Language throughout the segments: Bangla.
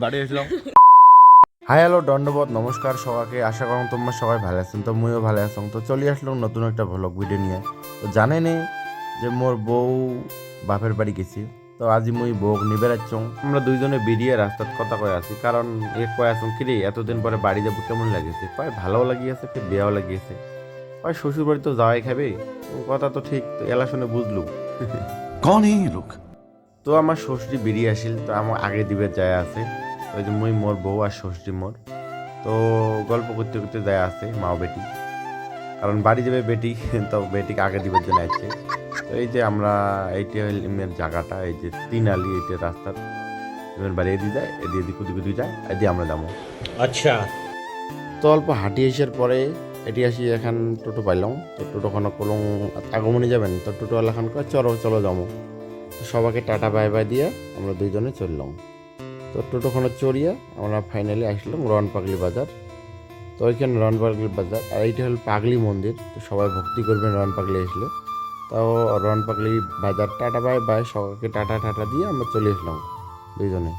বাড়ি আসলাম। হাই হ্যালো দণ্ডবোধ নমস্কার সবাইকে, আশা করুন তোমরা সবাই ভালো আছেন। তো মুইও ভালো আছেন। তো চলে আসলাম নতুন একটা ভ্লগ ভিডিও নিয়ে। তো জানেনই যে মোর বউ বাপের বাড়ি গেছি। তো আজি মুই বউ নিবে রাখছং। আমরা দুইজনে বেরিয়ে রাস্তাত কথা কয়ে আছি, কারণ এ কয়ে আসুন কিরে এতদিন পরে বাড়ি যাবো কেমন লাগেছে, কয় ভালোও লাগিয়েছে, ফের বিয়াও লাগিয়েছে, কয় শ্বশুর বাড়ি তো যাওয়াই খাবে। কথা তো ঠিক, তো এলা শুনে বুঝলু। कौन है ये लोग? তো আমার ষষ্ঠী বেরিয়ে আসিল, তো আমার আগে দিবে যায় আছে। ওই যে মুই মোর বউ আর ষষ্ঠী মোর, তো গল্প করতে করতে যায় আছে মাও বেটি, কারণ বাড়ি যাবে বেটি, তো বেটিকে আগে দিবার জন্য আসছে। তো এই যে আমরা এইটা হইল ইমের জায়গাটা, এই যে তিন আলি, এইটা রাস্তার ইমের বাড়ি এদিকে যায়, এদিকে কুদি কুদি যায়, এদিকে আমরা যাবো। আচ্ছা, তো অল্প হাঁটি আসার পরে এটি আসি এখন টোটো পাইলাম। তো টোটোখানে কলম আগমনী যাবেন, তো টোটোওয়ালা খান কয় চলো চলো যাবো। তো সবাইকে টাটা বাই বাই দিয়ে আমরা দুইজনে চললাম। তো টোটোখানে চড়িয়ে আমরা ফাইনালি আসলাম রন পাগলি বাজার। তো ওইখানে রন পাগলি বাজার, আর এইটা হল পাগলি মন্দির। তো সবাই ভক্তি করবেন রন পাগলি আসলে। তাও রন পাগলি বাজার টাটা বাই বাই সবাইকে টাটা টাটা দিয়ে আমরা চলে আসলাম দুইজনে।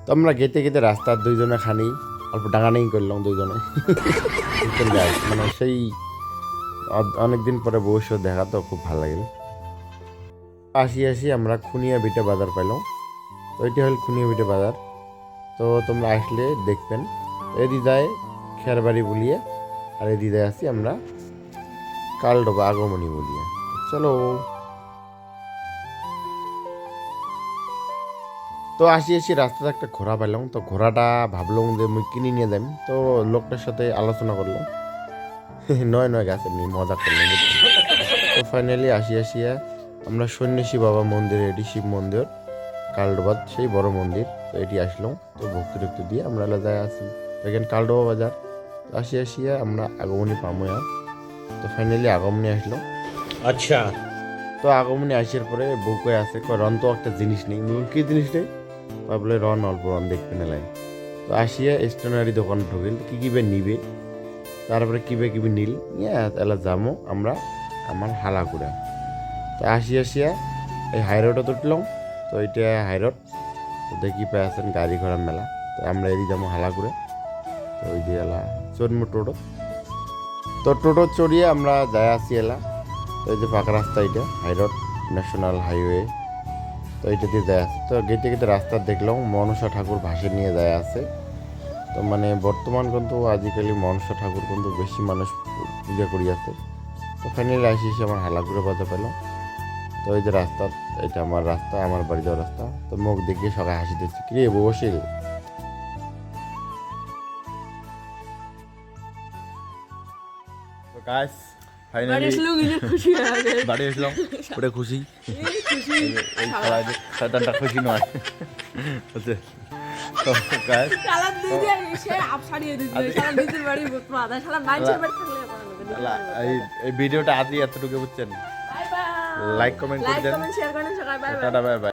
তো আমরা গেতে গেতে রাস্তার দুইজনে খানি অল্প ডাঙানি করলাম দুইজনে। মানে সেই অনেকদিন পরে বউর সাথে দেখা, তো খুব ভালো লাগে। আসি আমরা খুনিয়া বিটে বাজার পাইলাম। তো এটা হল খুনিয়া বিটে বাজার। তো তোমরা আসলে দেখবেন এদি যায় খেরবাড়ি বলিয়ে, আর এদি যায় আসি আমরা কালডোবা আগমনী বলিয়ে। চলো। তো আসি রাস্তাতে একটা ঘোড়া পাইলাম। তো ঘোড়াটা ভাবলাম যে মুই কিনে নিয়ে যাই। তো লোকটার সাথে আলোচনা করলাম, নয় গাছ এমনি মজা করলাম। তো ফাইনালি আসিয়া আমরা সন্ন্যাসী বাবা মন্দিরে, এটি শিব মন্দির কালডোবাদ, সেই বড় মন্দির। তো এটি আসলাম। তো ভক্তি টক্তি দিয়ে আমরা যায় আসি এখানে কালডোবা বাজার। আসিয়া আমরা আগমনী পামো। তো ফাইনালি আগমনী আসলাম। আচ্ছা, তো আগমনী আসার পরে বউকে আছে রন তো একটা জিনিস নেই। কি জিনিস নেই? বলে রন অল্প রন দেখবে না লাই। তো আসিয়া স্টেশনারি দোকান ঢুকিল, কি কিবে নিবে, তারপরে কিবে নীল নিয়ে এলা যাবো আমরা আমার হালাকুড়া। তো আসিয়া এই হাইরোডে তুটলাম। তো এটা হাইরোড। তো দেখি পাই আছেন গাড়ি ঘোড়া মেলা। তো আমরা এদিকে যাবো হালাকুড়ে। তো ওই যে এলা চড়মো টোটো। তো টোটো চড়িয়ে আমরা যাই আসি এলা। তো এই যে পাকা রাস্তা, এটা হাইরোড ন্যাশনাল হাইওয়ে। তো এইটা দিয়ে যায় আছে। তো গেটে গেটে রাস্তা দেখলাম মনসা ঠাকুর ভাসে নিয়ে যায় আছে। তো মানে বর্তমান কিন্তু আজকালি মনসা ঠাকুর কিন্তু বেশি মানুষ পূজা করি আছে। তো ফাইনালি আসি আমার হালাগুড়ে বাজা পেলাম। তো এই যে রাস্তা, এটা আমার রাস্তা, আমার বাড়ি যাওয়ার রাস্তা। তো মুখ দেখিয়ে সবাই হাসি দিচ্ছে, কিরে বসিল। তো গাইস ফাইনালি বাড়ি আসলাম, ওটা খুশি। এই শয়তানটা খুশি নয়, বুঝছে? তো গাইস এই ভিডিওটা আজই এতটুকু, বুঝছেন? লাইক কমেন্ট করে দেন। Tata bye bye.